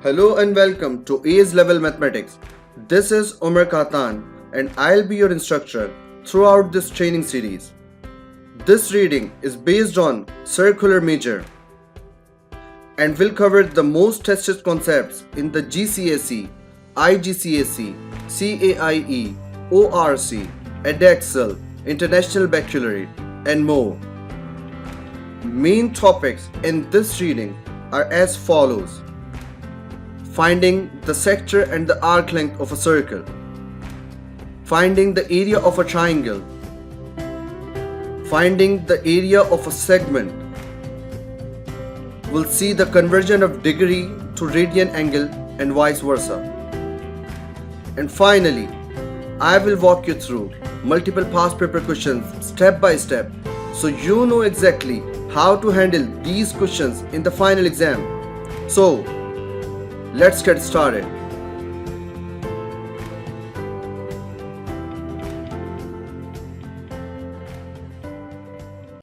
Hello and welcome to A's Level Mathematics. This is Umar Khatan and I'll be your instructor throughout this training series. This reading is based on circular measure and will cover the most tested concepts in the GCSE, IGCSE, CAIE, ORC, Edexcel, International Baccalaureate, and more. Main topics in this reading are as follows. Finding the sector and the arc length of a circle. Finding the area of a triangle. Finding the area of a segment. We'll see the conversion of degree to radian angle and vice versa. And finally, I will walk you through multiple past paper questions step by step so you know exactly how to handle these questions in the final exam. So, let's get started.